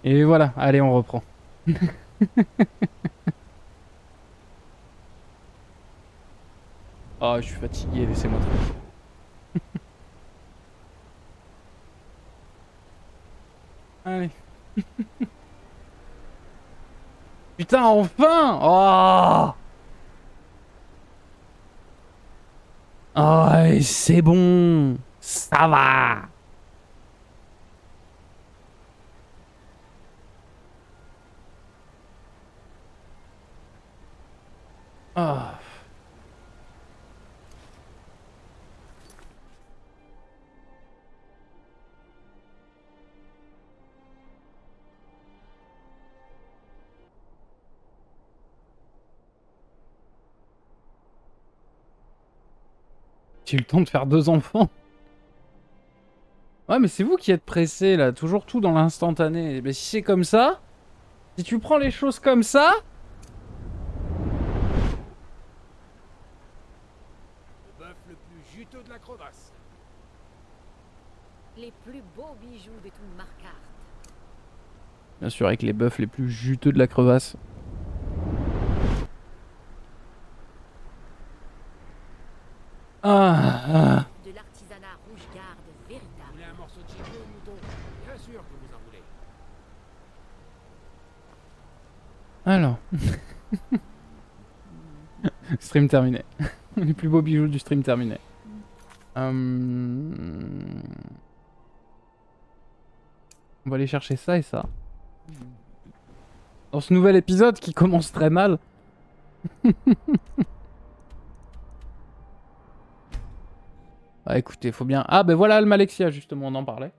Et voilà, allez, on reprend. Oh, je suis fatigué, laissez-moi tranquille. Allez. Putain, enfin! Oh! Oh, c'est bon! Ça va! Oh. J'ai eu le temps de faire 2 enfants. Ouais, mais c'est vous qui êtes pressé là, toujours tout dans l'instantané. Mais si c'est comme ça, si tu prends les choses comme ça. Le bœuf le plus juteux de la crevasse. Les plus beaux bijoux de tout Marquard. Bien sûr, avec les bœufs les plus juteux de la crevasse. Ah, De l'artisanat rouge-garde Vous véritable. voulez un morceau de chicken, mouton? Bien sûr que vous en voulez. Alors. Stream terminé. Les plus beaux bijoux du stream terminé. On va aller chercher ça et ça. Dans ce nouvel épisode qui commence très mal. Bah écoutez, faut bien... Ah ben voilà Almalexia justement, on en parlait.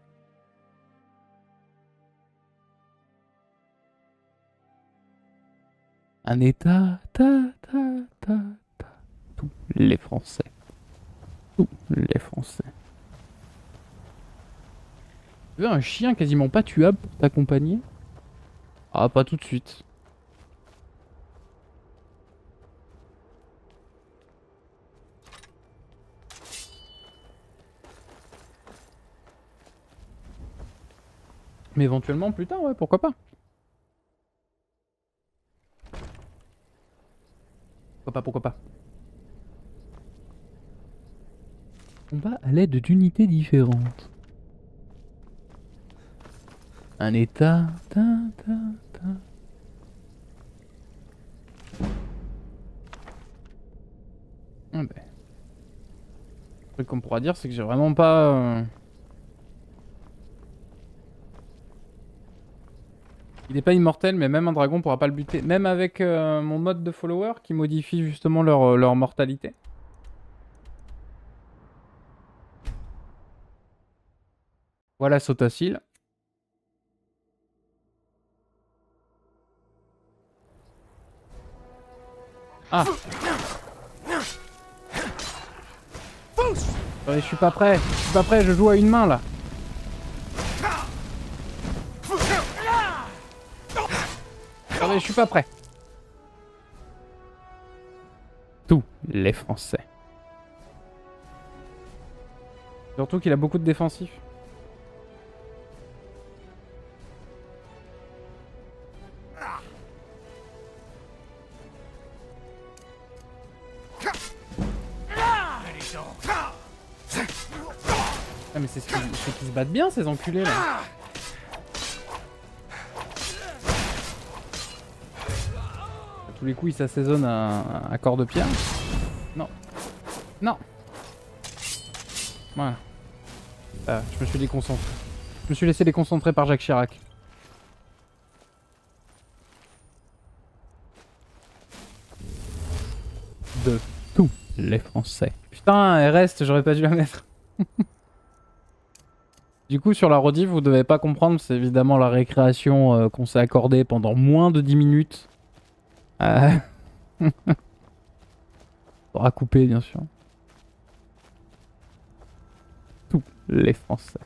Un état, ta. Tous les Français. Tous les Français. Tu veux un chien quasiment pas tuable pour t'accompagner? Ah, pas tout de suite. Mais éventuellement plus tard, ouais, pourquoi pas. Pourquoi pas. Combat à l'aide d'unités différentes. Un état, ta. Ah ben. Le truc qu'on pourra dire, c'est que j'ai vraiment pas... Il est pas immortel, mais même un dragon pourra pas le buter. Même avec mon mode de follower qui modifie justement leur mortalité. Voilà Sotacil. Ah! Attendez, je suis pas prêt. Je suis pas prêt, je joue à une main là. Attendez, je suis pas prêt. Tous les Français. Surtout qu'il a beaucoup de défensifs. Ah mais c'est qu'ils se battent bien ces enculés là. À tous les coups ils s'assaisonnent à corps de pierre. Non. Non. Voilà. Je me suis déconcentré. Je me suis laissé déconcentrer par Jacques Chirac. De tous les Français. Putain, elle reste, j'aurais pas dû la mettre. Du coup, sur la rediff, vous devez pas comprendre, c'est évidemment la récréation qu'on s'est accordée pendant moins de 10 minutes. Faudra couper, bien sûr. Tous les Français.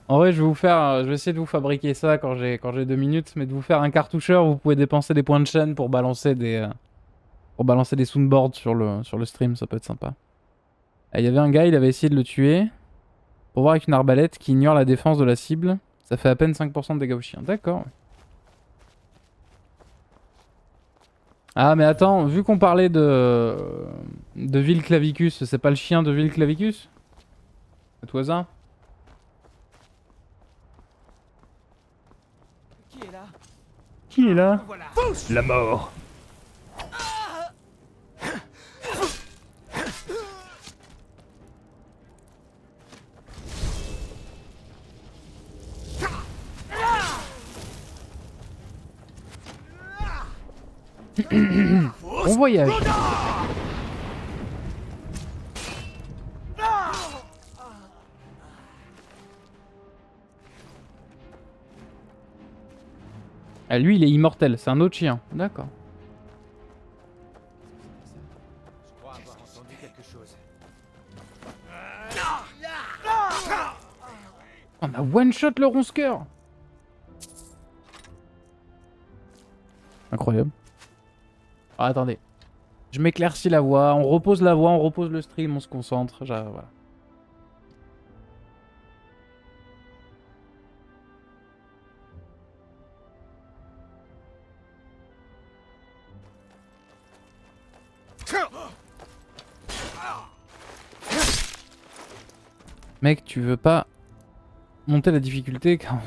En vrai, je vais essayer de vous fabriquer ça quand j'ai 2 minutes, mais de vous faire un cartoucheur, vous pouvez dépenser des points de chaîne pour balancer des soundboards sur le stream, ça peut être sympa. Il y avait un gars, il avait essayé de le tuer pour voir avec une arbalète qui ignore la défense de la cible. Ça fait à peine 5% de dégâts au chien. D'accord. Ah mais attends, vu qu'on parlait de Vil Clavicus, c'est pas le chien de Vil Clavicus? À tout hasard? Qui est là? Qui est là? Voilà. La mort. Bon voyage. Ah, lui, il est immortel. C'est un autre chien. D'accord. Je crois avoir entendu quelque chose. On a one-shot le ronce-cœur. Incroyable. Ah, attendez. Je m'éclaircis la voix. On repose la voix, on repose le stream, on se concentre. Voilà. Mec, tu veux pas monter la difficulté quand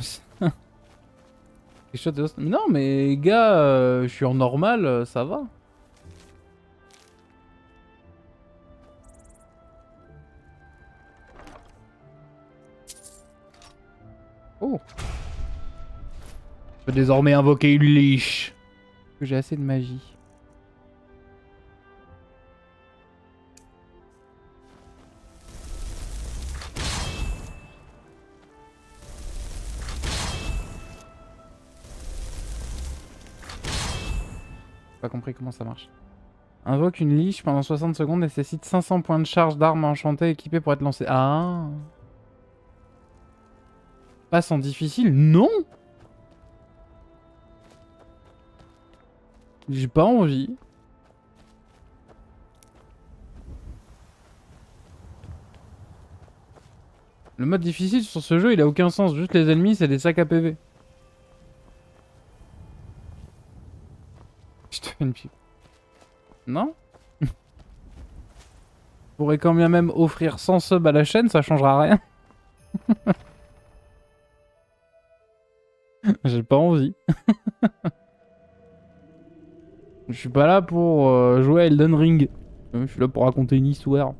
non mais gars, je suis en normal, ça va. Oh. Je peux désormais invoquer une liche. J'ai assez de magie. Pas compris comment ça marche. Invoque une liche pendant 60 secondes, nécessite 500 points de charge d'armes enchantées équipées pour être lancées. Ah. Passe en difficile? Non. J'ai pas envie. Le mode difficile sur ce jeu, il a aucun sens. Juste les ennemis, c'est des sacs à PV. Je te fais une pipe. Non? Je pourrais quand bien même offrir 100 subs à la chaîne, ça changera rien. J'ai pas envie. Je suis pas là pour jouer à Elden Ring. Je suis là pour raconter une histoire.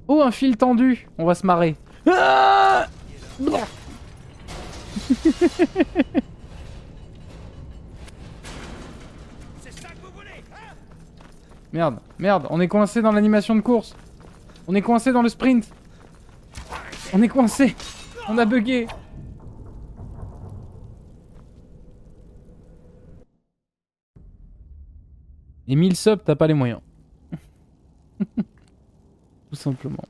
Oh, un fil tendu. On va se marrer. Ah Merde, merde, on est coincé dans l'animation de course. On est coincé dans le sprint. On est coincé. On a bugué. Et 1000 subs, t'as pas les moyens. Tout simplement.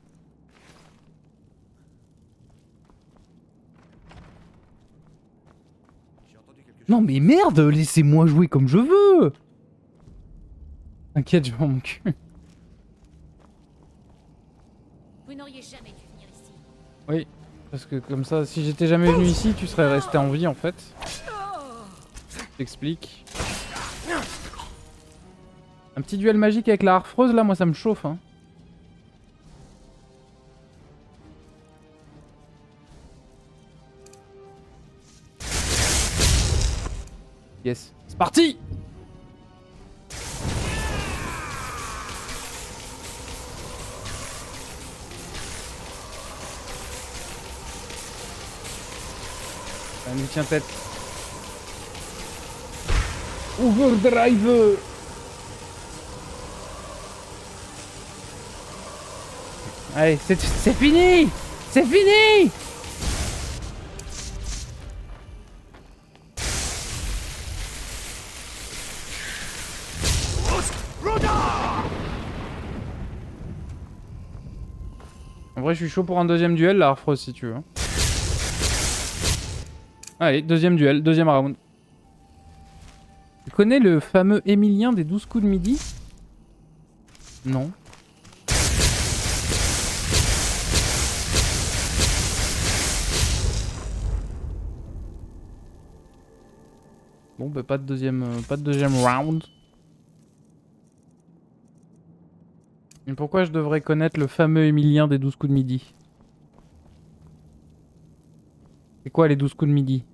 Non mais merde, laissez-moi jouer comme je veux. T'inquiète, je vais mon cul. Vous n'auriez jamais dû venir ici. Oui, parce que comme ça, si j'étais jamais venu ici, tu serais resté en vie en fait. Je t'explique. Un petit duel magique avec la harfreuse là, moi ça me chauffe. Hein. Yes, c'est parti! Ça nous tient tête. Overdrive! Allez, c'est fini! C'est fini! En vrai, je suis chaud pour un deuxième duel, la Harfreuse, si tu veux. Allez, deuxième duel, deuxième round. Tu connais le fameux Émilien des 12 coups de midi? Non. Bon, bah pas de deuxième round. Mais pourquoi je devrais connaître le fameux Émilien des 12 coups de midi? C'est quoi les 12 coups de midi?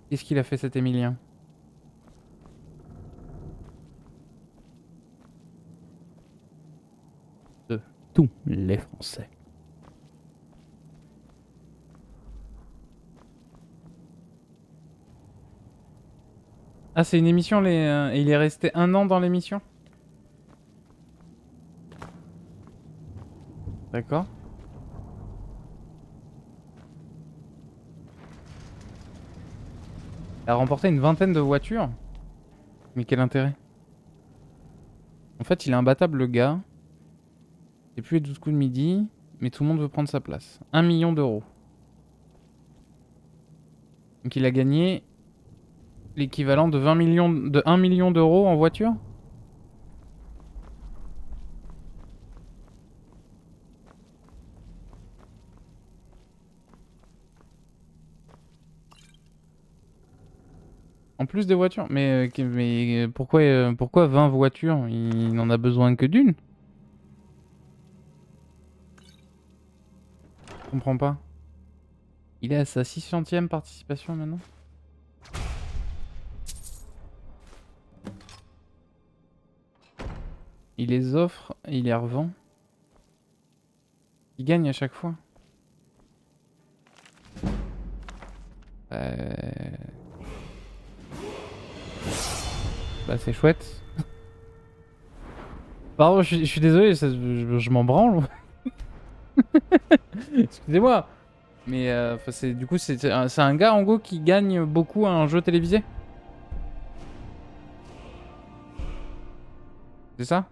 Qu'est-ce qu'il a fait cet Émilien? De tous les Français. Ah, c'est une émission, et il est resté 1 an dans l'émission? D'accord. Il a remporté une 20aine de voitures. Mais quel intérêt? En fait, il est imbattable, le gars. C'est plus les 12 coups de midi, mais tout le monde veut prendre sa place. 1 million d'euros. Donc il a gagné l'équivalent de 1 million d'euros en voiture. En plus des voitures. Mais pourquoi 20 voitures? Il n'en a besoin que d'une. Je comprends pas. Il est à sa 600e participation maintenant. Il les offre et il les revend. Il gagne à chaque fois. Bah c'est chouette. Pardon, je suis désolé, je m'en branle. Excusez-moi. Mais du coup c'est un gars en gros qui gagne beaucoup à un jeu télévisé. C'est ça?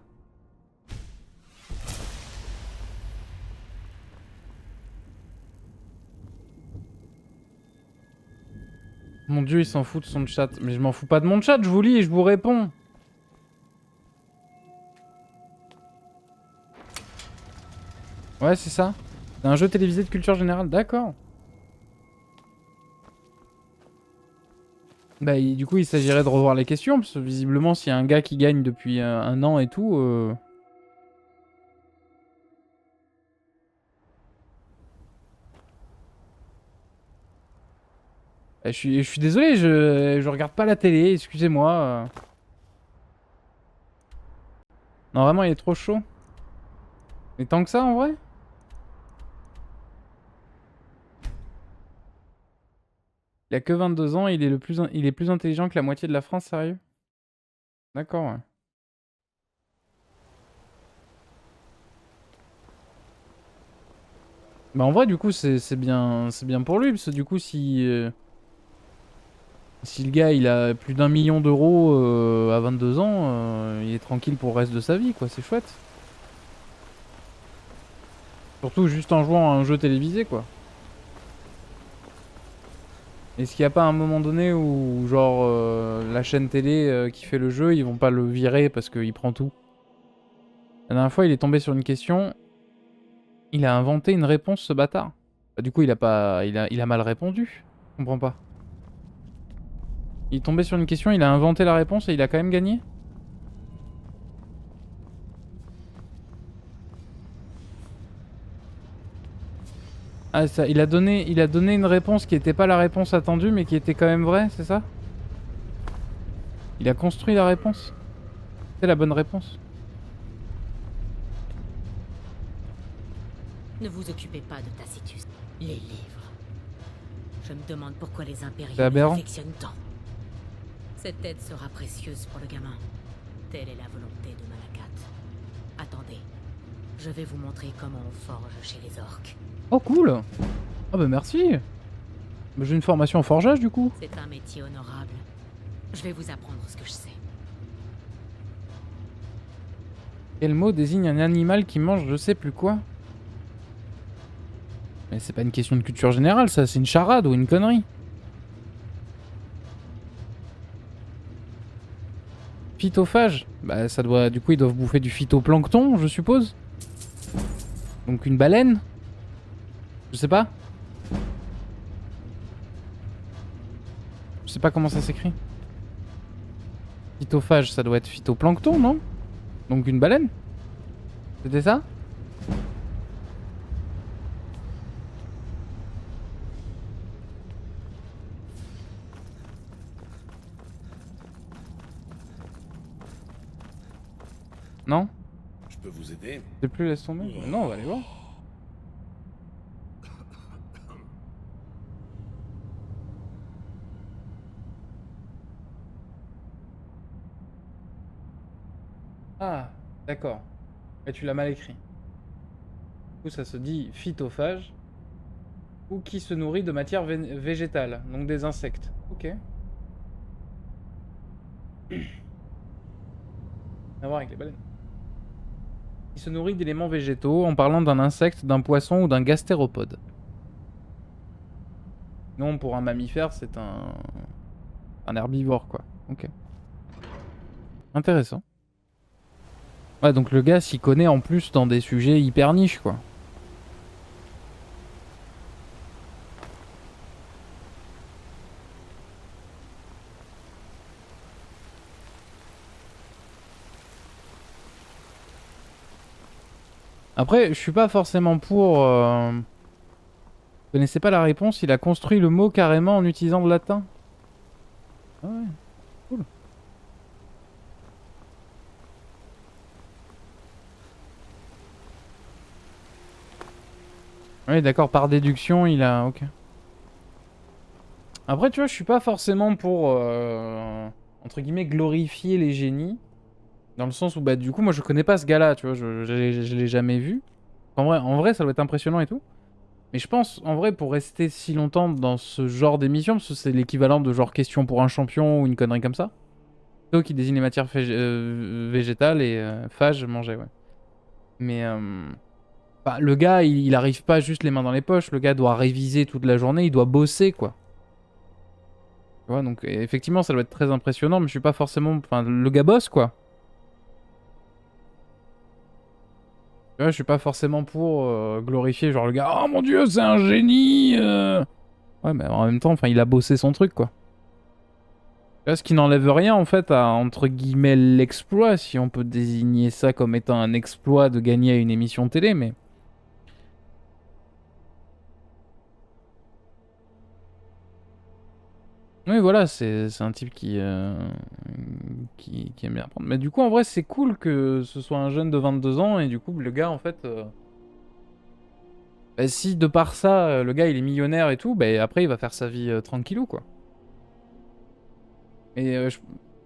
Mon dieu, il s'en fout de son chat. Mais je m'en fous pas de mon chat, je vous lis et je vous réponds. Ouais, c'est ça. C'est un jeu télévisé de culture générale, d'accord. Bah, du coup, il s'agirait de revoir les questions, parce que visiblement, s'il y a un gars qui gagne depuis 1 an et tout... Je suis désolé, je regarde pas la télé, excusez-moi. Non, vraiment, il est trop chaud. Mais tant que ça, en vrai? Il a que 22 ans, il est plus intelligent que la moitié de la France, sérieux? D'accord, ouais. Bah en vrai, du coup, c'est bien pour lui, parce que du coup, si le gars, il a plus d'1 million d'euros à 22 ans, il est tranquille pour le reste de sa vie, quoi, c'est chouette. Surtout juste en jouant à un jeu télévisé, quoi. Est-ce qu'il n'y a pas un moment donné où, genre, la chaîne télé qui fait le jeu, ils vont pas le virer parce qu'il prend tout? La dernière fois, il est tombé sur une question. Il a inventé une réponse, ce bâtard. Bah, du coup, il a mal répondu. Je comprends pas. Il est tombé sur une question, il a inventé la réponse et il a quand même gagné? Ah, ça, il a donné une réponse qui était pas la réponse attendue, mais qui était quand même vraie, c'est ça? Il a construit la réponse. C'est la bonne réponse. Ne vous occupez pas de Tacitus. Les livres. Je me demande pourquoi les C'est impériaux les aberrant. affectionnent tant. Cette aide sera précieuse pour le gamin. Telle est la volonté de Malakat. Attendez. Je vais vous montrer comment on forge chez les orques. Oh cool. Ah bah merci. Bah, j'ai une formation en forgeage du coup. C'est un métier honorable. Je vais vous apprendre ce que je sais. Quel mot désigne un animal qui mange je sais plus quoi? Mais c'est pas une question de culture générale ça, c'est une charade ou une connerie. Phytophage? Bah ça doit... Du coup ils doivent bouffer du phytoplancton je suppose. Donc une baleine? Je sais pas. Je sais pas comment ça s'écrit. Phytophage, ça doit être phytoplancton, non? Donc une baleine? C'était ça? Non? Je peux vous aider? Je sais plus, laisse tomber. Non, on va aller voir. Ah, d'accord. Et tu l'as mal écrit. Du coup, ça se dit phytophage. Ou qui se nourrit de matière végétale, donc des insectes. Ok. À voir avec les baleines. Qui se nourrit d'éléments végétaux en parlant d'un insecte, d'un poisson ou d'un gastéropode. Non, pour un mammifère, c'est un herbivore, quoi. Ok. Intéressant. Ouais, donc le gars s'y connaît en plus dans des sujets hyper niches, quoi. Après, je suis pas forcément pour... Vous connaissez pas la réponse, il a construit le mot carrément en utilisant le latin. Ah ouais, cool. Oui, d'accord, par déduction, il a... Ok. Après, tu vois, je suis pas forcément pour... entre guillemets, glorifier les génies. Dans le sens où, bah, du coup, moi, je connais pas ce gars-là, tu vois, je l'ai jamais vu. En vrai, ça doit être impressionnant et tout. Mais je pense, en vrai, pour rester si longtemps dans ce genre d'émission, parce que c'est l'équivalent de genre question pour un champion ou une connerie comme ça. Plutôt qui désigne les matières végétales et phage, manger, ouais. Mais bah, le gars, il arrive pas juste les mains dans les poches. Le gars doit réviser toute la journée, il doit bosser, quoi. Tu vois, donc effectivement, ça doit être très impressionnant, mais je suis pas forcément... Enfin, le gars bosse, quoi. Tu vois, je suis pas forcément pour glorifier, genre le gars, oh mon dieu, c'est un génie Ouais, mais en même temps, enfin, il a bossé son truc, quoi. Tu vois, ce qui n'enlève rien, en fait, à, entre guillemets, l'exploit, si on peut désigner ça comme étant un exploit de gagner à une émission télé, mais... Oui, voilà, c'est un type qui aime bien apprendre. Mais du coup, en vrai, c'est cool que ce soit un jeune de 22 ans, et du coup, le gars, en fait... bah, si, de par ça, le gars, il est millionnaire et tout, bah, après, il va faire sa vie tranquillou, quoi. Et à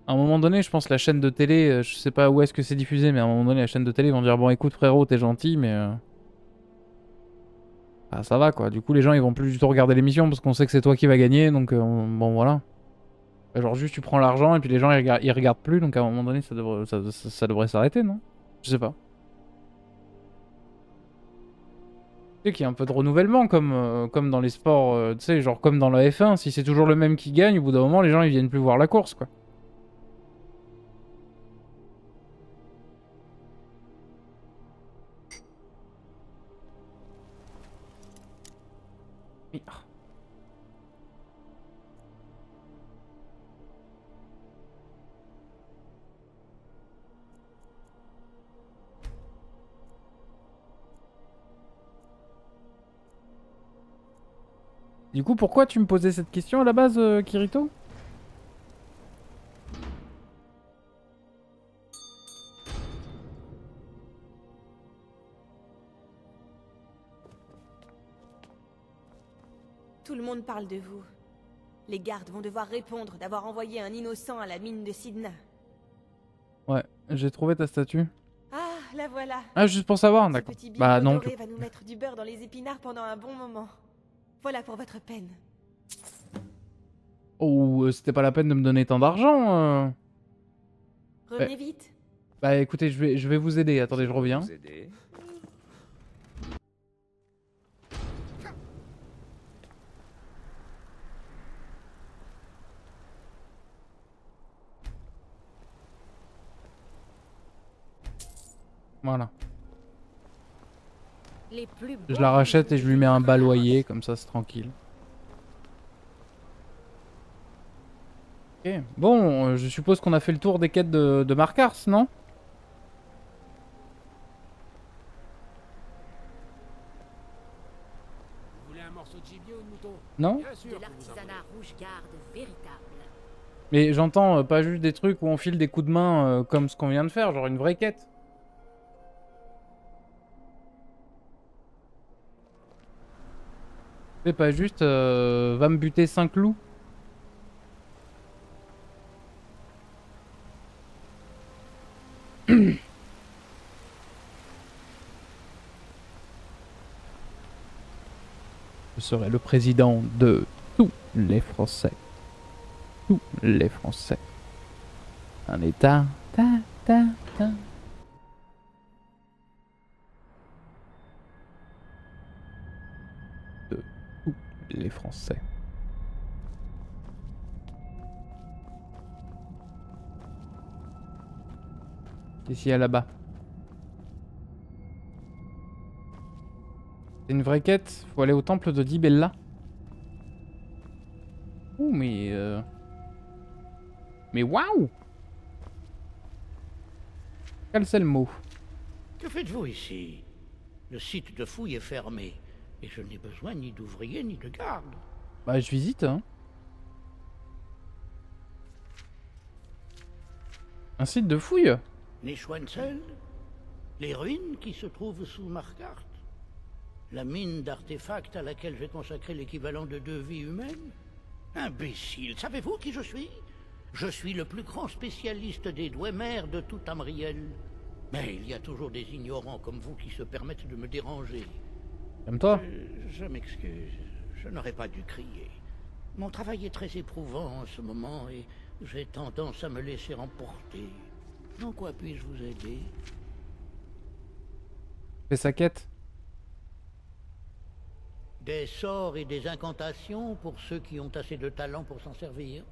un moment donné, je pense la chaîne de télé, je sais pas où est-ce que c'est diffusé, mais à un moment donné, la chaîne de télé vont dire, bon, écoute, frérot, t'es gentil, mais... bah, ça va, quoi. Du coup, les gens, ils vont plus du tout regarder l'émission, parce qu'on sait que c'est toi qui vas gagner, donc bon, voilà. Genre juste tu prends l'argent et puis les gens ils regardent plus, donc à un moment donné ça devrait s'arrêter, non? Je sais pas. Tu sais qu'il y a un peu de renouvellement comme dans les sports, tu sais, genre comme dans la F1, si c'est toujours le même qui gagne, au bout d'un moment les gens ils viennent plus voir la course, quoi. Oui. Du coup, pourquoi tu me posais cette question à la base, Kirito? Tout le monde parle de vous. Les gardes vont devoir répondre d'avoir envoyé un innocent à la mine de Sidna. Ouais, j'ai trouvé ta statue. Ah, la voilà. Ah, juste pour savoir, Ce d'accord. petit Bah bibelot non. doré va nous mettre du beurre dans les épinards pendant un bon moment. Voilà pour votre peine. Oh, c'était pas la peine de me donner tant d'argent. Revenez vite. Bah écoutez, je vais vous aider. Attendez, je reviens. Vous aider. Voilà. Les plus Je beaux la rachète et bijoux je lui mets un des étoiles. bas loyer, comme ça c'est tranquille. Ok. Bon, je suppose qu'on a fait le tour des quêtes de Markars, non? Vous voulez un morceau de gibier ou de mouton? Non? Bien sûr De que vous en l'artisanat rouge-garde véritable. Mais j'entends pas juste des trucs où on file des coups de main comme ce qu'on vient de faire, genre une vraie quête. C'est pas juste va me buter 5 loups. Je serai le président de tous les Français. Tous les Français. Un état. Ta, ta, ta. De tous les Français. Ici à là-bas. C'est une vraie quête. Faut aller au temple de Dibella. Oh mais mais waouh! Quel c'est le mot? Que faites-vous ici? Le site de fouille est fermé, et je n'ai besoin ni d'ouvriers ni de gardes. Bah je visite hein. Un site de fouille? Neschwensel? Les ruines qui se trouvent sous Markart? La mine d'artefacts à laquelle j'ai consacré l'équivalent de 2 vies humaines? Imbécile, savez-vous qui je suis? Je suis le plus grand spécialiste des Dwemer de tout Tamriel. Mais il y a toujours des ignorants comme vous qui se permettent de me déranger. Comme toi? Je m'excuse, je n'aurais pas dû crier. Mon travail est très éprouvant en ce moment et j'ai tendance à me laisser emporter. En quoi puis-je vous aider? Fais sa quête. Des sorts et des incantations pour ceux qui ont assez de talent pour s'en servir.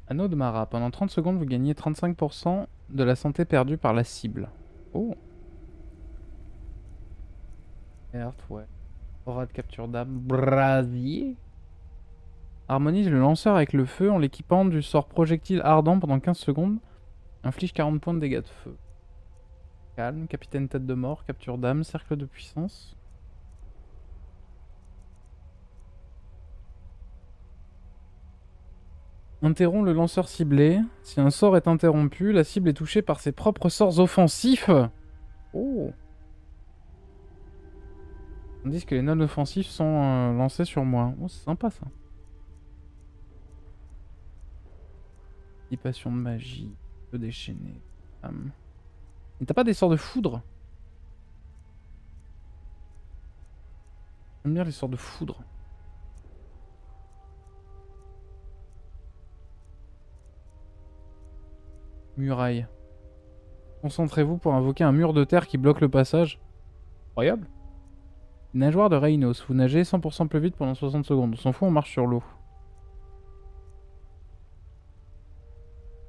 Anneau de Mara. Pendant 30 secondes, vous gagnez 35% de la santé perdue par la cible. Oh. Merde, ouais. Aura de capture d'âme. Brasier. Harmonise le lanceur avec le feu en l'équipant du sort projectile ardent pendant 15 secondes. Inflige 40 points de dégâts de feu. Calme, capitaine tête de mort, capture d'âme, cercle de puissance. Interrompt le lanceur ciblé. Si un sort est interrompu, la cible est touchée par ses propres sorts offensifs. Oh. Tandis que les non offensifs sont lancés sur moi. Oh, c'est sympa ça. Dissipation de magie. Feu déchaîné. Et t'as pas des sorts de foudre? J'aime bien les sorts de foudre. Muraille. Concentrez-vous pour invoquer un mur de terre qui bloque le passage. Incroyable. Nageoire de Reynos. Vous nagez 100% plus vite pendant 60 secondes. On s'en fout, on marche sur l'eau.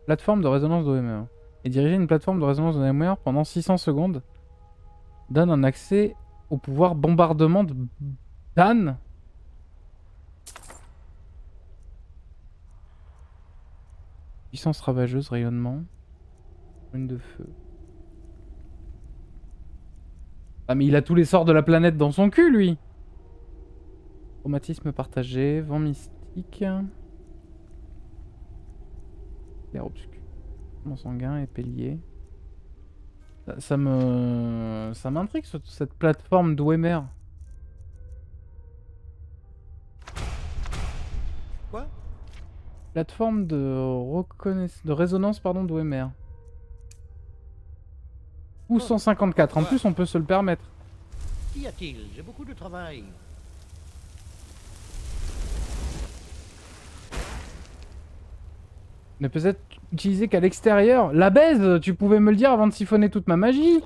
Plateforme de résonance d'OMR. Et diriger une plateforme de résonance d'OMR pendant 600 secondes donne un accès au pouvoir bombardement de Dan. Puissance ravageuse, rayonnement. Rune de feu. Ah mais il a tous les sorts de la planète dans son cul lui. Traumatisme partagé, vent mystique. L'air obscur. Mon sanguin et pélier. Ça m'intrigue cette plateforme d'Ouemer. Quoi? Plateforme de résonance pardon d'Ouemer. Ou 154. En plus on peut se le permettre. Qu'y a-t-il? J'ai beaucoup de travail. Ne peut être utilisé qu'à l'extérieur. La baise, tu pouvais me le dire avant de siphonner toute ma magie.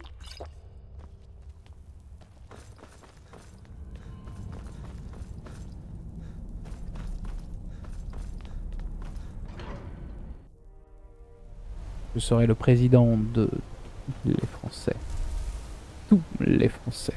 Je serai le président de tous les Français. Tous les Français.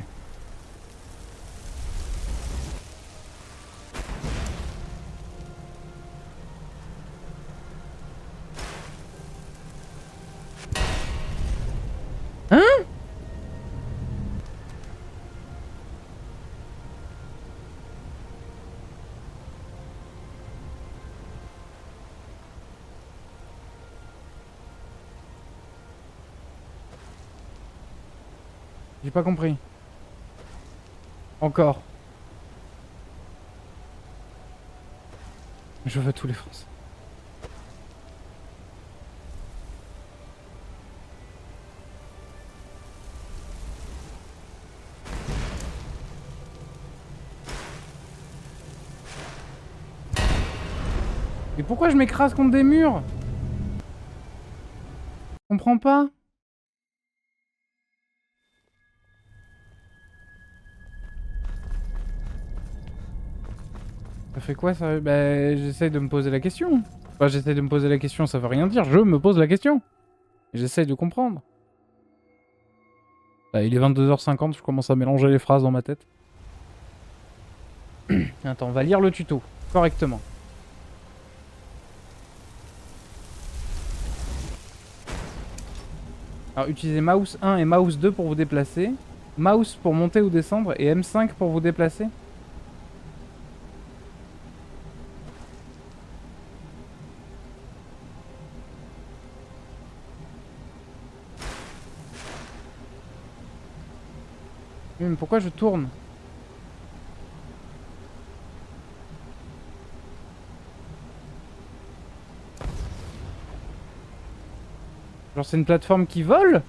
J'ai pas compris. Encore. Je veux tous les Français. Mais pourquoi je m'écrase contre des murs? Je comprends pas. Ça fait quoi ça? Bah j'essaye de me poser la question. Enfin j'essaye de me poser la question, ça veut rien dire. Je me pose la question. J'essaye de comprendre. Bah, il est 22h50, je commence à mélanger les phrases dans ma tête. Attends, on va lire le tuto correctement. Alors utilisez mouse 1 et mouse 2 pour vous déplacer. Mouse pour monter ou descendre et M5 pour vous déplacer. Mais pourquoi je tourne? Genre c'est une plateforme qui vole?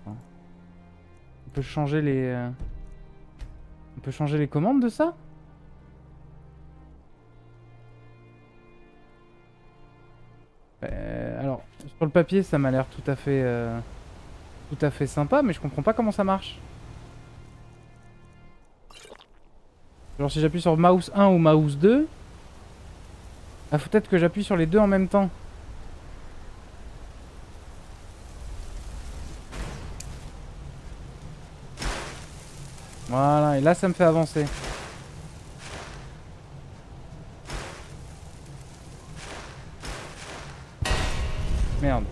On peut changer les... On peut changer les commandes de ça? Alors, sur le papier ça m'a l'air tout à fait sympa, mais je comprends pas comment ça marche. Genre si j'appuie sur mouse 1 ou mouse 2... Ah faut peut-être que j'appuie sur les deux en même temps. Voilà, et là ça me fait avancer. Merde.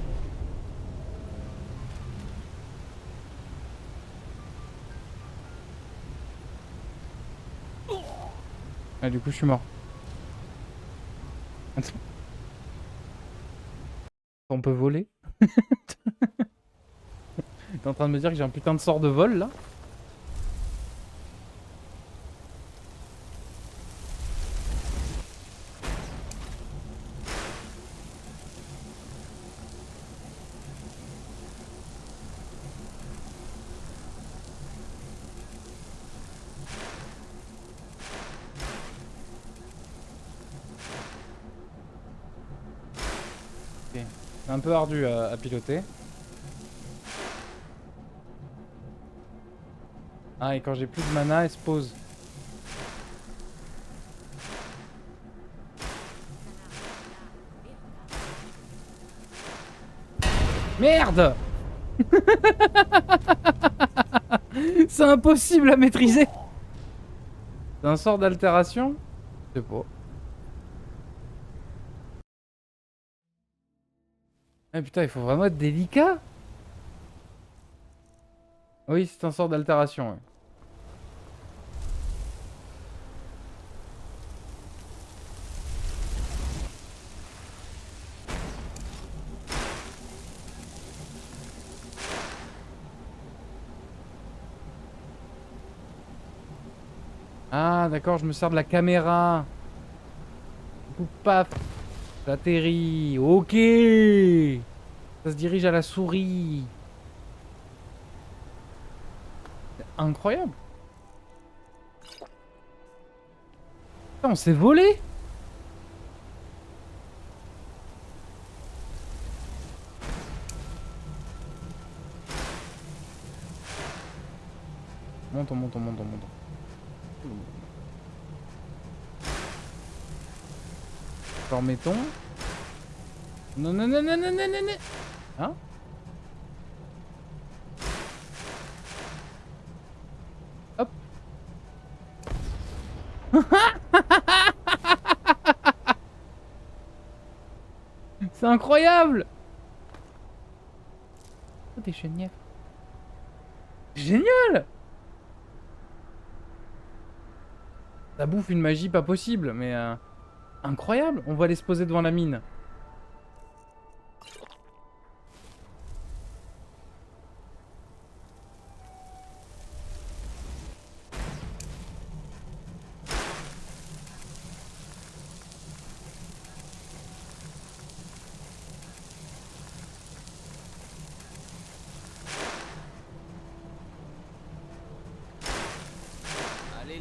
Ah du coup je suis mort. Attends. On peut voler? T'es en train de me dire que j'ai un putain de sort de vol là? C'est un peu ardu à piloter. Ah et quand j'ai plus de mana elle se pose. Merde. C'est impossible à maîtriser. C'est un sort d'altération? Je sais pas. Ah putain, il faut vraiment être délicat. Oui, c'est un sort d'altération. Ouais. Ah d'accord, je me sers de la caméra. Du coup, paf, j'atterris. Ok. Ça se dirige à la souris. C'est incroyable. Putain, on s'est volé. Monte, on monte, on monte, on monte. Alors mettons. Non, non, non, non, non, non, non, non. Hein? Hop. C'est incroyable. Oh, des chenilles. Génial. Ça bouffe une magie pas possible, mais incroyable. On va aller se poser devant la mine.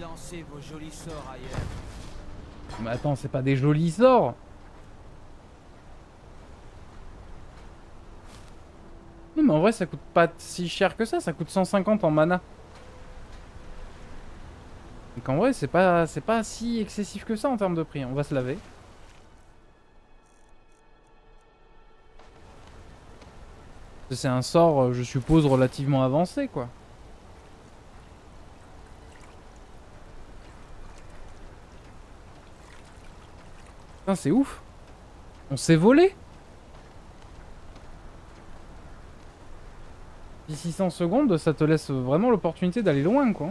lancez vos jolis sorts ailleurs. Mais attends, c'est pas des jolis sorts. Non mais en vrai ça coûte pas si cher que ça coûte 150 en mana. Donc en vrai c'est pas si excessif que ça en termes de prix. On va se laver. C'est un sort, je suppose, relativement avancé quoi. Putain c'est ouf. On s'est volé. 600 secondes, ça te laisse vraiment l'opportunité d'aller loin, quoi.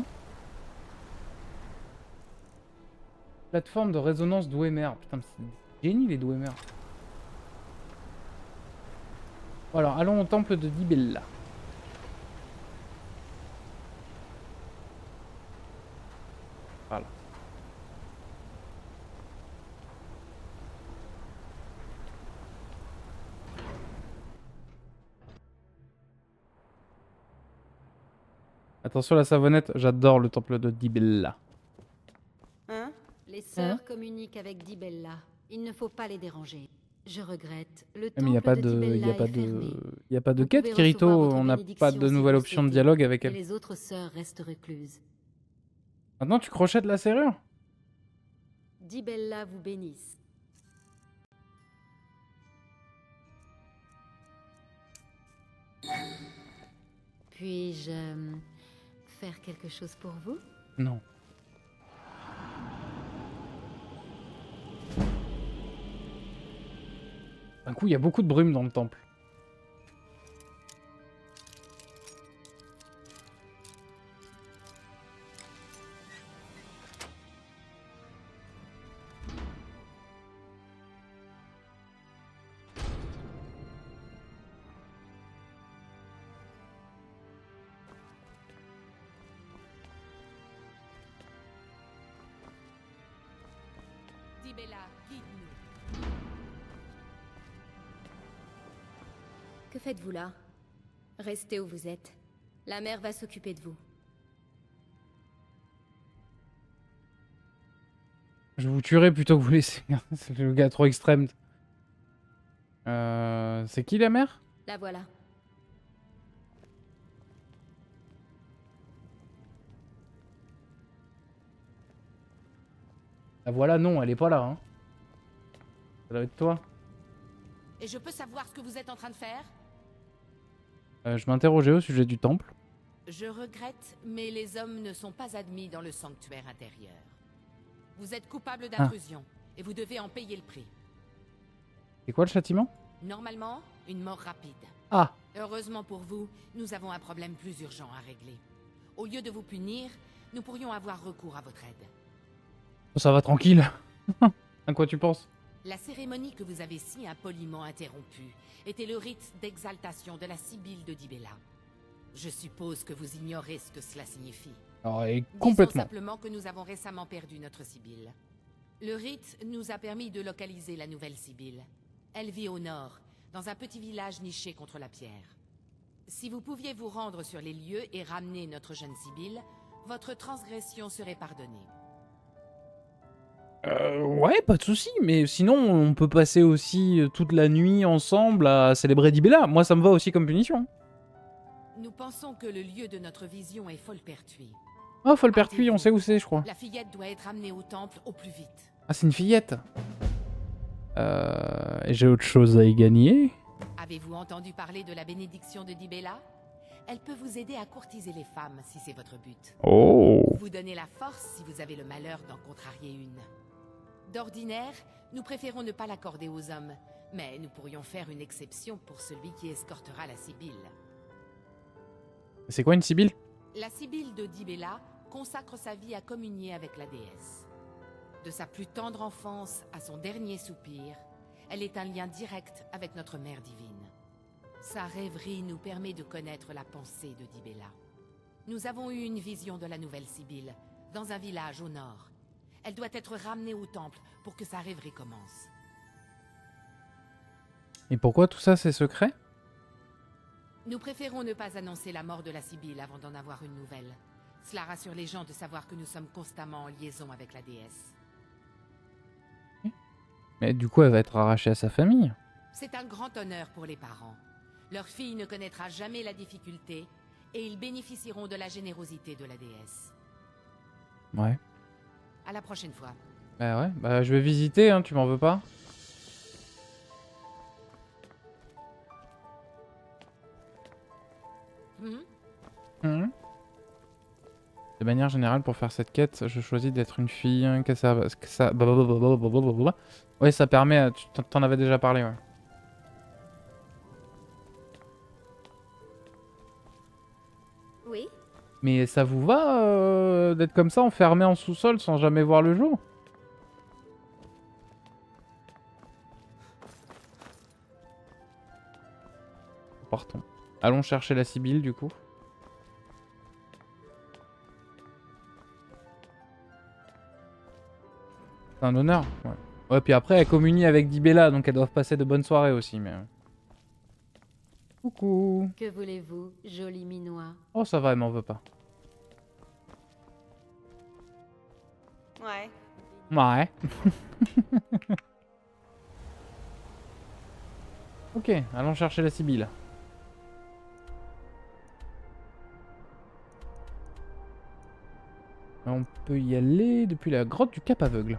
Plateforme de résonance Dwemer. Putain, c'est génie les Dwemer. Bon, alors, allons au temple de Dibella. Voilà. Attention la savonnette, j'adore le temple de Dibella. Hein? Les sœurs communiquent avec Dibella. Il ne faut pas les déranger. Je regrette. Le Mais il n'y a pas temple de, Dibella il y a pas est fermé. de, il y a pas de Vous quête pouvez Kirito. recevoir votre On n'a pas bénédiction de si nouvelle vous option de souhaitez, dialogue avec et elle. les autres sœurs restent recluses. Maintenant tu crochettes la serrure. Dibella vous bénisse. Puis-je faire quelque chose pour vous? Non. D'un coup il y a beaucoup de brume dans le temple. Dibella, guide-nous. Que faites-vous là? Restez où vous êtes. La mère va s'occuper de vous. Je vous tuerai plutôt que vous laisser. C'est le gars trop extrême. C'est qui la mère? La voilà. La voilà, non, elle est pas là. Hein. Ça doit être toi. Et je peux savoir ce que vous êtes en train de faire? Je m'interrogeais au sujet du temple. Je regrette, mais les hommes ne sont pas admis dans le sanctuaire intérieur. Vous êtes coupable d'intrusion, et vous devez en payer le prix. C'est quoi le châtiment? Normalement, une mort rapide. Ah, Heureusement pour vous, nous avons un problème plus urgent à régler. Au lieu de vous punir, nous pourrions avoir recours à votre aide. ça va tranquille. À quoi tu penses? La cérémonie que vous avez si impoliment interrompue était le rite d'exaltation de la Sibylle de Dibella. Je suppose que vous ignorez ce que cela signifie. Alors, et Disons complètement. simplement que nous avons récemment perdu notre Sibylle. Le rite nous a permis de localiser la nouvelle Sibylle. Elle vit au nord, dans un petit village niché contre la pierre. Si vous pouviez vous rendre sur les lieux et ramener notre jeune Sibylle, votre transgression serait pardonnée. Ouais, pas de souci, mais sinon on peut passer aussi toute la nuit ensemble à célébrer Dibella. Moi ça me va aussi comme punition. Nous pensons que le lieu de notre vision est Folpertuis. Oh, Folpertuis, on sait où c'est, je crois. La fillette doit être amenée au temple au plus vite. Ah, c'est une fillette. J'ai autre chose à y gagner. Avez-vous entendu parler de la bénédiction de Dibella? Elle peut vous aider à courtiser les femmes si c'est votre but. Oh. Vous donner la force si vous avez le malheur d'en contrarier une. D'ordinaire, nous préférons ne pas l'accorder aux hommes, mais nous pourrions faire une exception pour celui qui escortera la Sibylle. C'est quoi une sibylle? La Sibylle de Dibella consacre sa vie à communier avec la déesse. De sa plus tendre enfance à son dernier soupir, elle est un lien direct avec notre mère divine. Sa rêverie nous permet de connaître la pensée de Dibella. Nous avons eu une vision de la nouvelle Sibylle, dans un village au nord. Elle doit être ramenée au temple pour que sa rêverie commence. Et pourquoi tout ça c'est secret? Nous préférons ne pas annoncer la mort de la Sibylle avant d'en avoir une nouvelle. Cela rassure les gens de savoir que nous sommes constamment en liaison avec la déesse. Mais du coup, elle va être arrachée à sa famille. C'est un grand honneur pour les parents. Leur fille ne connaîtra jamais la difficulté et ils bénéficieront de la générosité de la déesse. Ouais. À la prochaine fois. Bah ouais, bah je vais visiter, hein, tu m'en veux pas? Mhm. De manière générale, pour faire cette quête, je choisis d'être une fille, hein, que ça... Ouais, ça permet... Tu t'en avais déjà parlé, ouais. Oui. Mais ça vous va d'être comme ça, enfermé en sous-sol sans jamais voir le jour? Partons. Allons chercher la Sibylle, du coup. C'est un honneur. Ouais. Ouais, puis après, elle communie avec Dibella, donc elles doivent passer de bonnes soirées aussi, mais... Coucou. Que voulez-vous, joli minois? Oh, ça va, elle m'en veut pas. Ouais. Ouais. Ok, allons chercher la Sibylle. On peut y aller depuis la grotte du Cap Aveugle.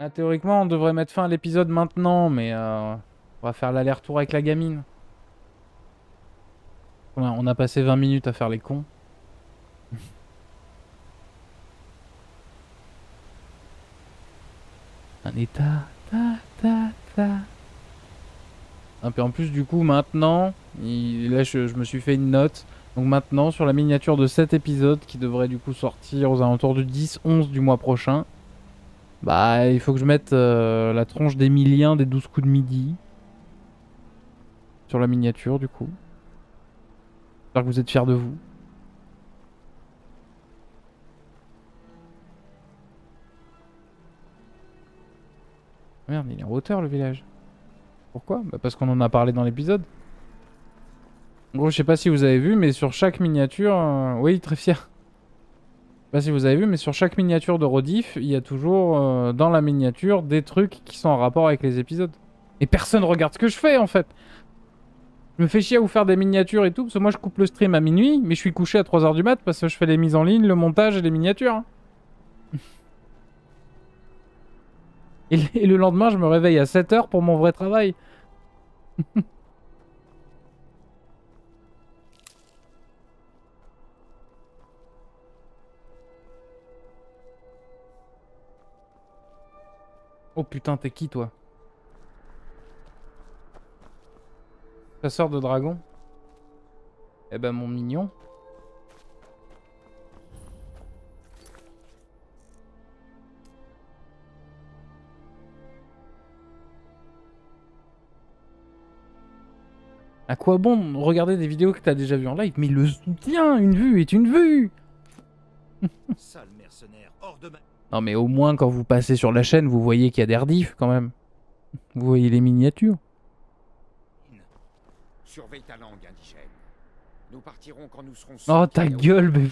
Ah, théoriquement, on devrait mettre fin à l'épisode maintenant, mais on va faire l'aller-retour avec la gamine. On a passé 20 minutes à faire les cons. Un état, Et puis en plus, du coup, maintenant, là je me suis fait une note. Donc maintenant, sur la miniature de cet épisode, qui devrait du coup sortir aux alentours du 10-11 du mois prochain, bah il faut que je mette la tronche d'Emilien des 12 coups de midi. Sur la miniature, du coup. J'espère que vous êtes fiers de vous. Merde, il est en hauteur le village. Pourquoi? Bah parce qu'on en a parlé dans l'épisode. En gros, je sais pas si vous avez vu, mais sur chaque miniature... Oui, très fier. Je sais pas si vous avez vu, mais sur chaque miniature de Rodif, il y a toujours dans la miniature des trucs qui sont en rapport avec les épisodes. Et personne regarde ce que je fais en fait. Je me fais chier à vous faire des miniatures et tout, parce que moi je coupe le stream à minuit, mais je suis couché à 3 h du mat parce que je fais les mises en ligne, le montage et les miniatures. Hein. Et le lendemain, je me réveille à 7 h pour mon vrai travail. Oh putain, t'es qui toi? Chasseur de dragons? Eh ben mon mignon. À quoi bon regarder des vidéos que t'as déjà vues en live? Mais le soutien, une vue est une vue. Sale mercenaire, hors de ma... Non mais au moins quand vous passez sur la chaîne, vous voyez qu'il y a des rediffs quand même. Vous voyez les miniatures. Surveille ta langue, indigène. Nous partirons quand nous serons... Oh ta gueule, mais...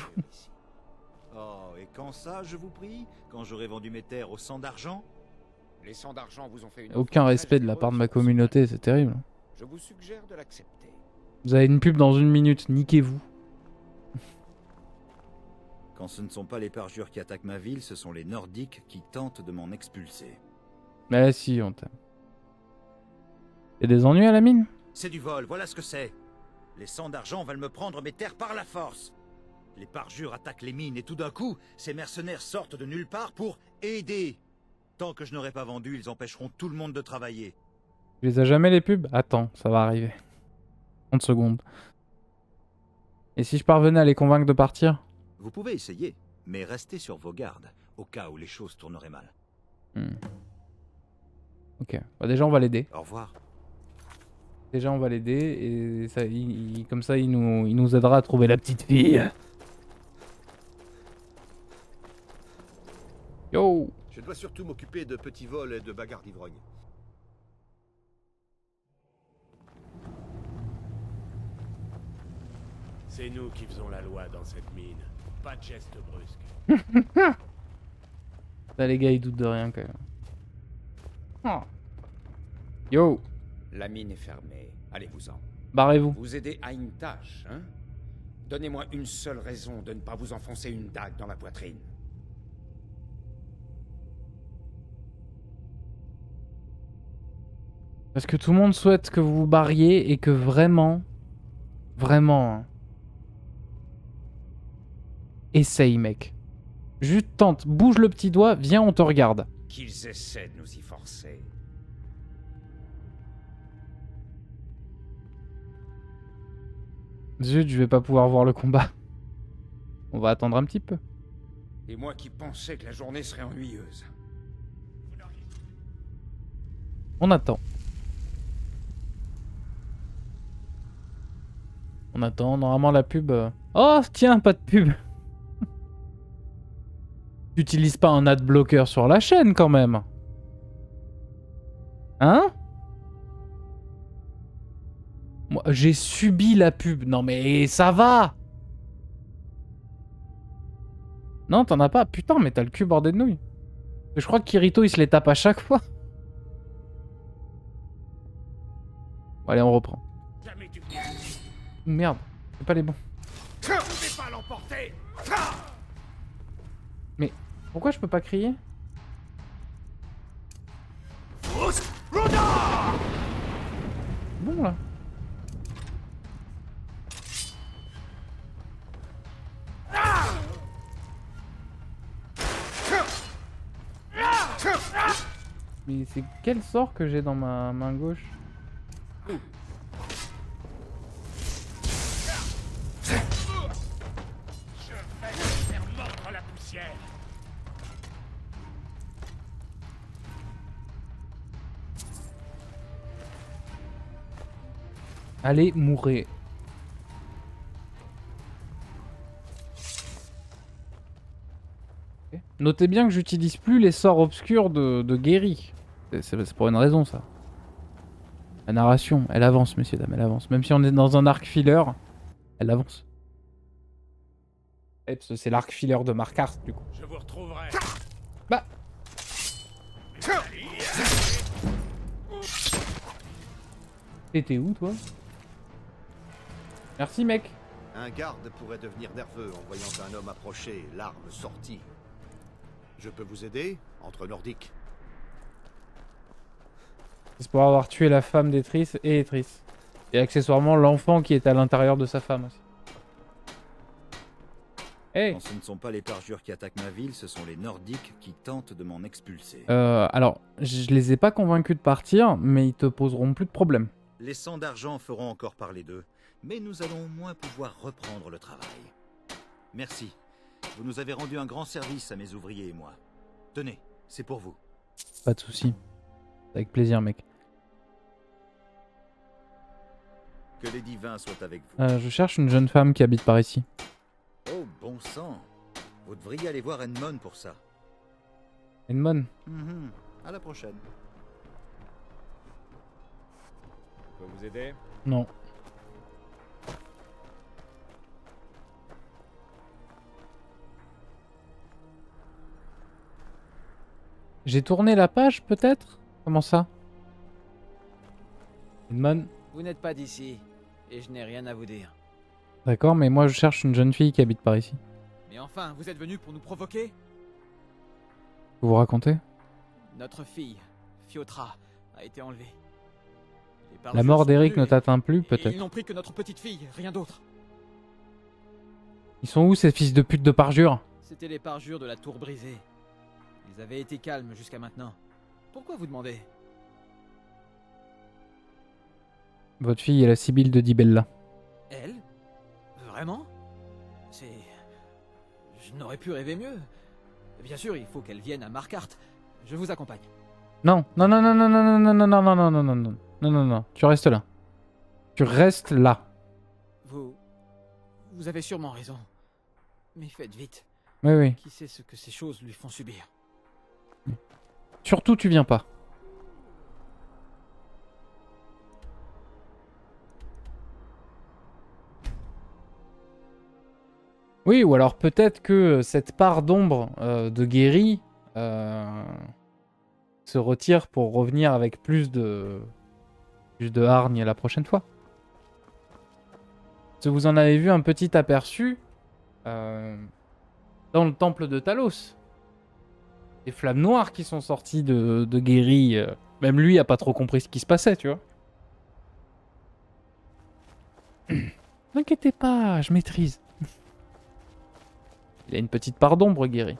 Oh, et quand ça, je vous prie? Quand j'aurai vendu mes terres au sang d'argent? Les 100 d'argent vous ont fait une... Aucun respect de la part de ma communauté, c'est terrible. Je vous suggère de l'accepter. Vous avez une pub dans 1 minute, niquez-vous. Quand ce ne sont pas les parjures qui attaquent ma ville, ce sont les Nordiques qui tentent de m'en expulser. Mais si, on t'aime. Y'a des ennuis à la mine? C'est du vol, voilà ce que c'est. Les sangs d'argent veulent me prendre mes terres par la force. Les parjures attaquent les mines et tout d'un coup, ces mercenaires sortent de nulle part pour aider. Tant que je n'aurai pas vendu, ils empêcheront tout le monde de travailler. Tu les as jamais les pubs? Attends, ça va arriver. 30 secondes. Et si je parvenais à les convaincre de partir? Vous pouvez essayer, mais restez sur vos gardes, au cas où les choses tourneraient mal. Ok, bah déjà on va l'aider. Au revoir. Déjà on va l'aider et ça, comme ça il nous aidera à trouver la petite fille. Yo! Je dois surtout m'occuper de petits vols et de bagarres d'ivrognes. C'est nous qui faisons la loi dans cette mine. Pas de gestes brusques. Là, les gars, ils doutent de rien quand même. Oh. Yo, La mine est fermée. Allez-vous-en. barrez-vous. Vous aidez à une tâche, hein? Donnez-moi une seule raison de ne pas vous enfoncer une dague dans la poitrine. Parce que tout le monde souhaite que vous vous barriez et que vraiment, hein, essaye, mec. Juste tente, bouge le petit doigt, viens, on te regarde. Qu'ils essaient de nous y forcer. Zut, je vais pas pouvoir voir le combat. On va attendre un petit peu. Et moi qui pensais que la journée serait ennuyeuse. On attend. On attend, normalement la pub... Oh, tiens, pas de pub. T'utilises pas un adblocker sur la chaîne quand même. Hein? Moi, j'ai subi la pub. Non mais ça va. Non, t'en as pas. Putain, mais t'as le cul bordé de nouilles. Je crois que Kirito, il se les tape à chaque fois. Bon, allez, on reprend. Jamais tu Merde, c'est pas les bons. ne pouvais pas l'emporter. Mais pourquoi je peux pas crier? Bon là. Mais c'est quel sort que j'ai dans ma main gauche? Je vais te faire mordre la poussière. Allez, mourir. Ok. Notez bien que j'utilise plus les sorts obscurs de Guéry. C'est pour une raison, ça. La narration, elle avance, messieurs, dames, elle avance. Même si on est dans un arc filler, elle avance. Eh, parce que c'est l'arc filler de Markarth, du coup. Je vous retrouverai. Bah. T'étais où, toi? Merci, mec. Un garde pourrait devenir nerveux en voyant un homme approcher, l'arme sortie. Je peux vous aider? Entre nordiques. C'est pour avoir tué la femme d'Etrice et Etrice. Et accessoirement l'enfant qui est à l'intérieur de sa femme aussi. Hey. Quand ce ne sont pas les parjures qui attaquent ma ville, ce sont les Nordiques qui tentent de m'en expulser. Alors, je les ai pas convaincus de partir, mais ils te poseront plus de problème. Les sangs d'argent feront encore parler d'eux, mais nous allons au moins pouvoir reprendre le travail. Merci. Vous nous avez rendu un grand service à mes ouvriers et moi. Tenez, c'est pour vous. Pas de soucis. Avec plaisir, mec. Que les divins soient avec vous. Je cherche une jeune femme qui habite par ici. Oh, bon sang. Vous devriez aller voir Edmond pour ça. Edmond. À la prochaine. Je peux vous aider? Non. J'ai tourné la page, peut-être? Comment ça? Edmond. Vous n'êtes pas d'ici, et je n'ai rien à vous dire. D'accord, mais moi je cherche une jeune fille qui habite par ici. Mais enfin, vous êtes venu pour nous provoquer? Vous vous racontez? Notre fille, Fiotra, a été enlevée. Les La parjures mort sont d'Eric venus ne t'atteint plus, et peut-être. ils n'ont pris que notre petite fille, rien d'autre. Ils sont où ces fils de pute de parjure? C'était les parjures de la tour brisée. Ils avaient été calmes jusqu'à maintenant. Pourquoi vous demandez? Votre fille est la Sibylle de Dibella. Elle? Vraiment? C'est... Je n'aurais pu rêver mieux. Bien sûr, il faut qu'elle vienne à Markarth. Je vous accompagne. Non, non, non, non, non, non, non, non, non, non, non, non, non, non, non, non, non, tu restes là. Tu restes là. Vous avez sûrement raison. Mais faites vite. Oui, oui. Qui sait ce que ces choses lui font subir? Surtout, tu viens pas. Oui, ou alors peut-être que cette part d'ombre de Guéry se retire pour revenir avec plus de hargne la prochaine fois. Parce que vous en avez vu un petit aperçu dans le temple de Talos. Les flammes noires qui sont sorties de Guéry. Même lui a pas trop compris ce qui se passait, tu vois. N'inquiétez pas, je maîtrise. Il a une petite part d'ombre, Guéry.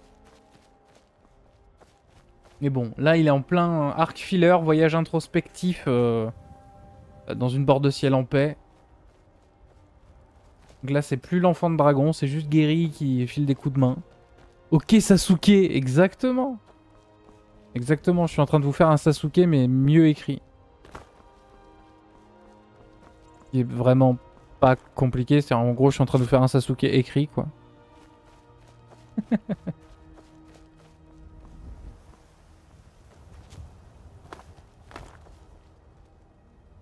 Mais bon, là il est en plein arc filler, voyage introspectif dans une bord de ciel en paix. Donc là c'est plus l'enfant de dragon, c'est juste Guéry qui file des coups de main. Ok Sasuke, exactement. Exactement, je suis en train de vous faire un Sasuke mais mieux écrit. Il est vraiment pas compliqué, c'est en gros je suis en train de vous faire un Sasuke écrit quoi.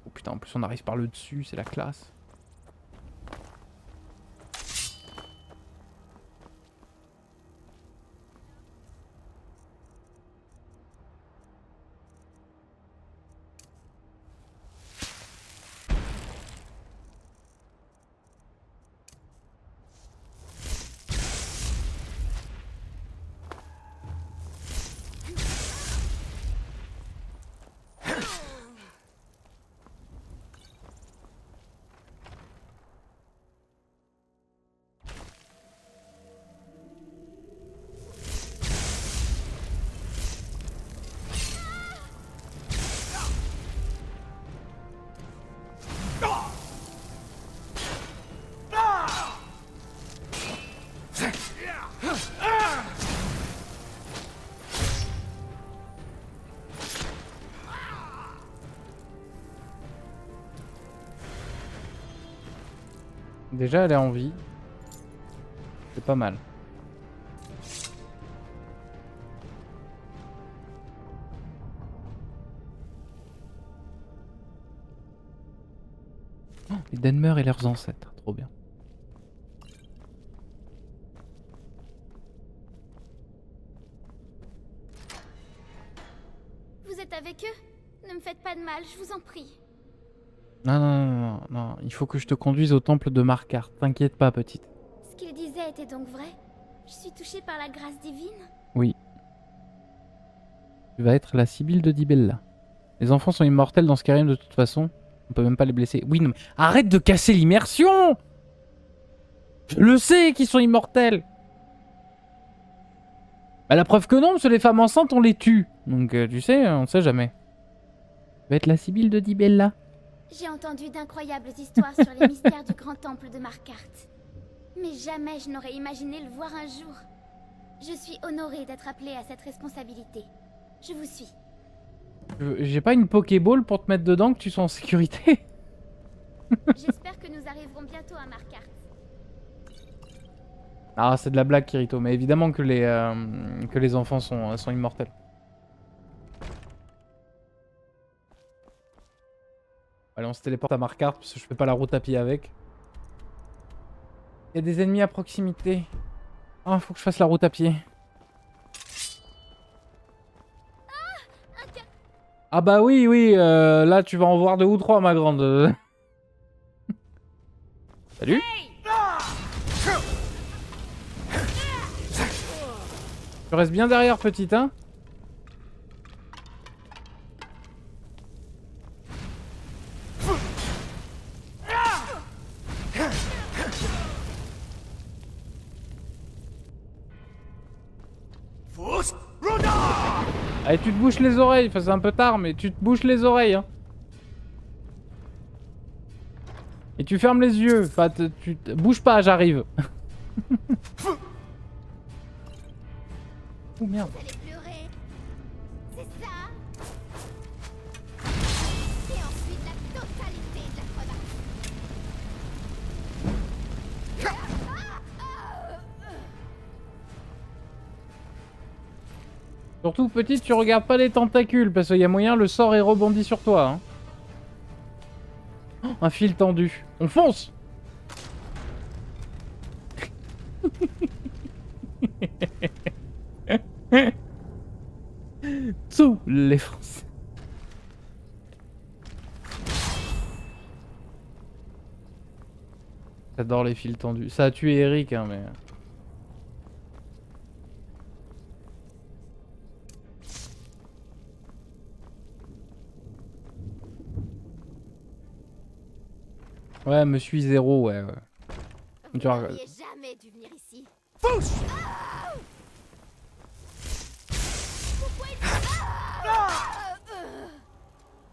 Oh putain, en plus on arrive par le dessus, c'est la classe. Déjà elle est en vie. C'est pas mal. Oh, les Denmer et leurs ancêtres, trop bien. Vous êtes avec eux? Ne me faites pas de mal, je vous en prie. Non, il faut que je te conduise au temple de Markarth. T'inquiète pas, petite. Ce qu'il disait était donc vrai? Je suis touchée par la grâce divine? Oui. Tu vas être la Sibylle de Dibella. Les enfants sont immortels dans Skyrim de toute façon. On peut même pas les blesser. Oui, non mais arrête de casser l'immersion! Je le sais qu'ils sont immortels! Bah, la preuve que non, parce que les femmes enceintes, on les tue. Donc tu sais, on sait jamais. Tu vas être la Sibylle de Dibella. J'ai entendu d'incroyables histoires sur les mystères du grand temple de Markarth. Mais jamais je n'aurais imaginé le voir un jour. Je suis honorée d'être appelée à cette responsabilité. Je vous suis. J'ai pas une Pokéball pour te mettre dedans que tu sois en sécurité. J'espère que nous arriverons bientôt à Markarth. Ah, c'est de la blague, Kirito. Mais évidemment que les enfants sont immortels. Allez, on se téléporte à Markarth parce que je fais pas la route à pied avec. Il y a des ennemis à proximité. Ah, faut que je fasse la route à pied. Ah bah oui, là tu vas en voir 2 ou 3, ma grande. Salut. Tu restes bien derrière, petite, hein. Allez, tu te bouches les oreilles, enfin, c'est un peu tard, mais tu te bouches les oreilles, hein. Et tu fermes les yeux, enfin, bouge pas, j'arrive. Oh merde. Vous allez pleurer. C'est ça. Et ensuite la totalité de la crevasse. Surtout petite, tu regardes pas les tentacules parce qu'il y a moyen le sort est rebondi sur toi. Hein. Oh, un fil tendu. On fonce. Sous les Français. J'adore les fils tendus. Ça a tué Eric, hein, mais... Ouais, me suis zéro, ouais. Vous Tu vois... n'auriez jamais dû venir ici. Fouche.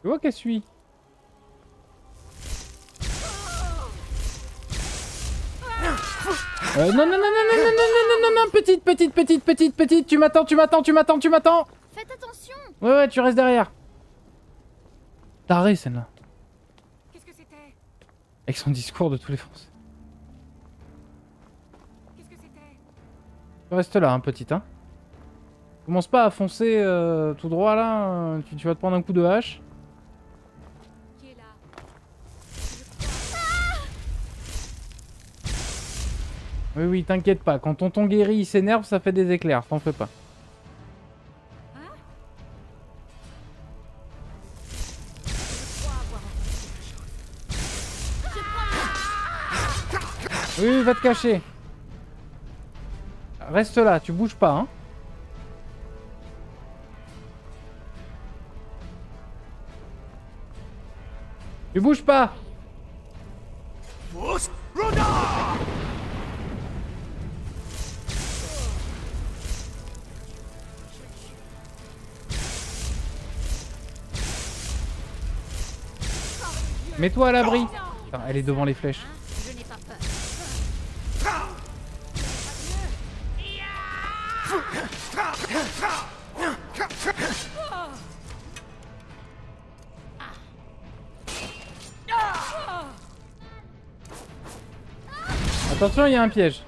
Tu vois qu'elle suit. Non, non, non, non, non, non, non, non, non, non, petite, tu m'attends. Faites attention. Ouais, tu restes derrière. Taré, celle-là. Qu'est-ce que c'était? Avec son discours de tous les Français. Qu'est-ce que c'était? Tu restes là, hein, petite, hein. Commence pas à foncer tout droit, là. Tu vas te prendre un coup de hache. Qui est là? Oui, oui, t'inquiète pas. Quand tonton guéri, il s'énerve, ça fait des éclairs. T'en fais pas. Oui, oui, va te cacher. Reste là, tu bouges pas, hein. Tu bouges pas. Mets-toi à l'abri. Putain, elle est devant les flèches. Je n'ai pas peur. Attention, il y a un piège.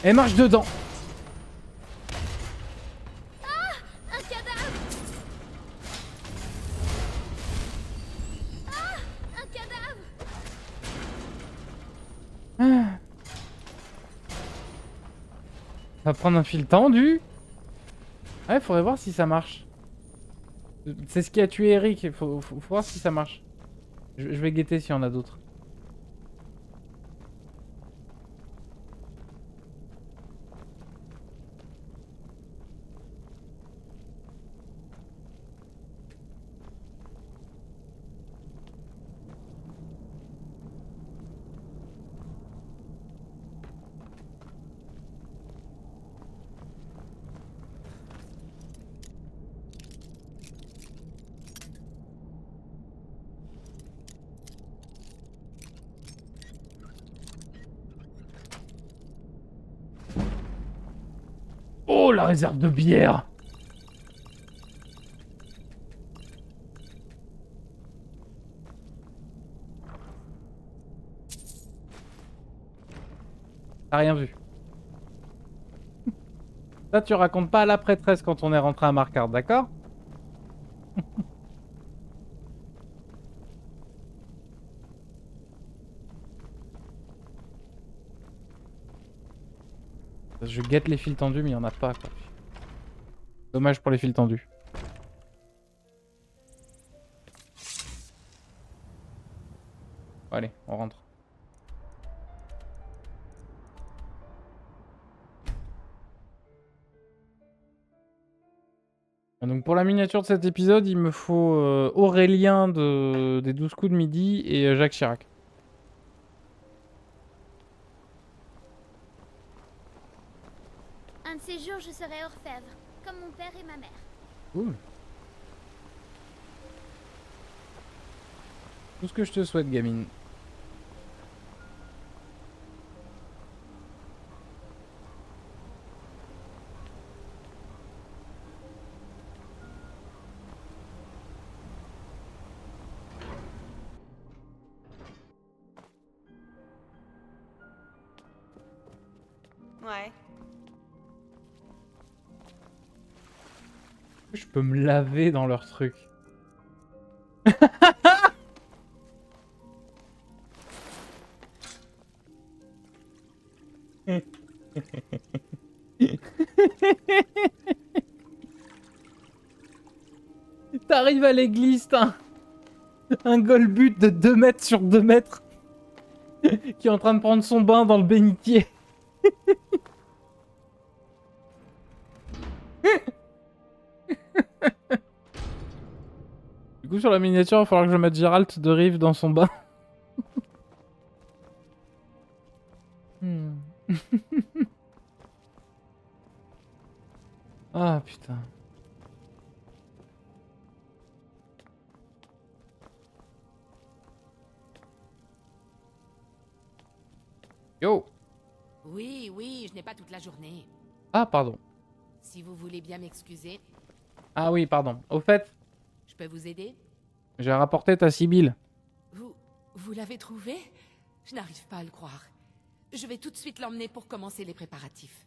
Elle marche dedans. Un cadavre. Un cadavre. On va prendre un fil tendu. Ouais, faudrait voir si ça marche. C'est ce qui a tué Eric. Faut voir si ça marche. Je vais guetter s'il y en a d'autres. Oh, la réserve de bière. T'as rien vu. Ça, tu racontes pas à la prêtresse quand on est rentré à Marquard, d'accord? Je guette les fils tendus, mais il n'y en a pas, quoi. Dommage pour les fils tendus. Bon, allez, on rentre. Donc pour la miniature de cet épisode, il me faut Aurélien des 12 coups de midi et Jacques Chirac. Un de ces jours, je serai orfèvre, comme mon père et ma mère. Cool. Tout ce que je te souhaite, gamine. Ouais. Je peux me laver dans leur truc. T'arrives à l'église, t'as un golbut de 2 mètres sur 2 mètres qui est en train de prendre son bain dans le bénitier. Du coup, sur la miniature, il va falloir que je mette Geralt de Rive dans son bain. Ah putain. Yo. Oui, oui, je n'ai pas toute la journée. Ah pardon. Si vous voulez bien m'excuser, Ah oui, pardon. Au fait, je peux vous aider? j'ai rapporté ta Sibylle. Vous l'avez trouvé? Je n'arrive pas à le croire. Je vais tout de suite l'emmener pour commencer les préparatifs.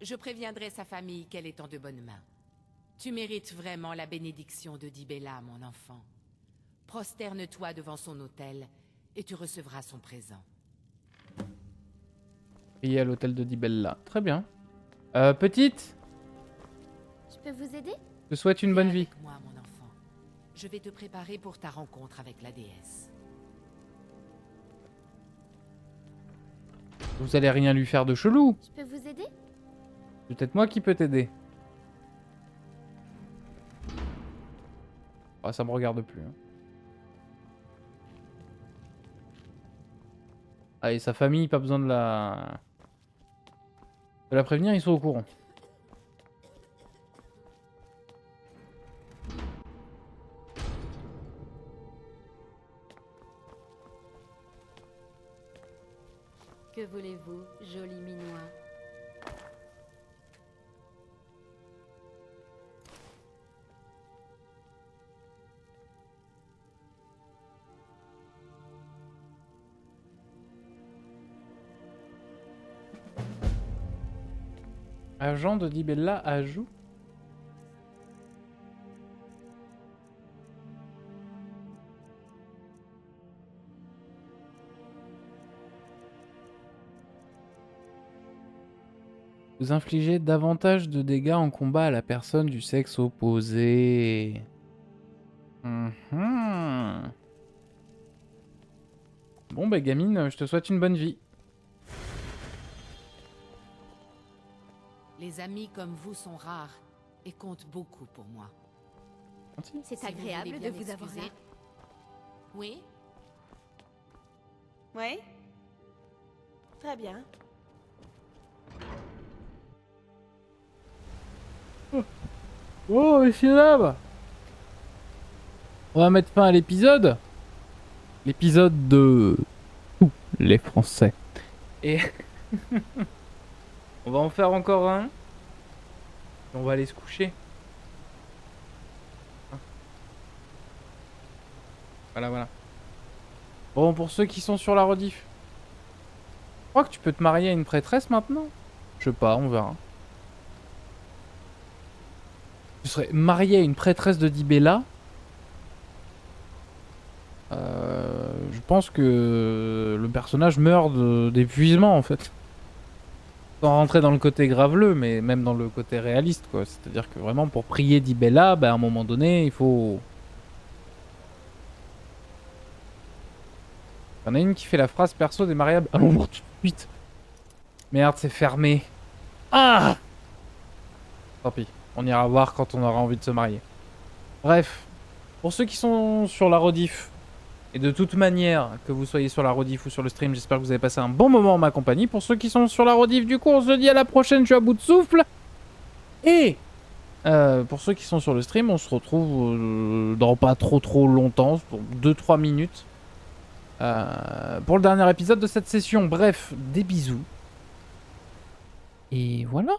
Je préviendrai sa famille qu'elle est en de bonnes mains. Tu mérites vraiment la bénédiction de Dibella, mon enfant. Prosterne-toi devant son autel et tu recevras son présent. Priez à l'hôtel de Dibella. Très bien. Petite, Je peux vous aider? je te souhaite une bonne vie. Avec moi, mon enfant. Je vais te préparer pour ta rencontre avec la déesse. Vous allez rien lui faire de chelou. Je peux vous aider? C'est peut-être moi qui peux t'aider. Ah, ça me regarde plus. Hein. Ah, et sa famille, pas besoin de la prévenir, ils sont au courant. Que voulez-vous, joli minois? Agent de Dibella ajout. Vous infligez davantage de dégâts en combat à la personne du sexe opposé. Mhm. Bon bah gamine, je te souhaite une bonne vie. Les amis comme vous sont rares et comptent beaucoup pour moi. C'est Si vous agréable voulez de bien vous avoir là. m'excuser. Oui? Ouais? Très bien. Oh messieurs dames, on va mettre fin à l'épisode. L'épisode de tous les Français. Et on va en faire encore un. Et on va aller se coucher. Voilà, voilà. Bon, pour ceux qui sont sur la rediff. Je crois que tu peux te marier à une prêtresse maintenant. Je sais pas, on verra. Tu serais marié à une prêtresse de Dibella. Je pense que le personnage meurt d'épuisement en fait. Sans rentrer dans le côté graveleux, mais même dans le côté réaliste quoi. C'est-à-dire que vraiment pour prier Dibella, bah, à un moment donné, il faut... Il y en a une qui fait la phrase perso des mariables. Ah non, tout de suite. Merde, c'est fermé. Ah! Tant pis. On ira voir quand on aura envie de se marier. Bref, pour ceux qui sont sur la rediff, et de toute manière, que vous soyez sur la rediff ou sur le stream, j'espère que vous avez passé un bon moment en ma compagnie. Pour ceux qui sont sur la rediff, du coup, on se dit à la prochaine, je suis à bout de souffle. Et pour ceux qui sont sur le stream, on se retrouve dans pas trop longtemps, pour 2-3 minutes, pour le dernier épisode de cette session. Bref, des bisous. Et voilà.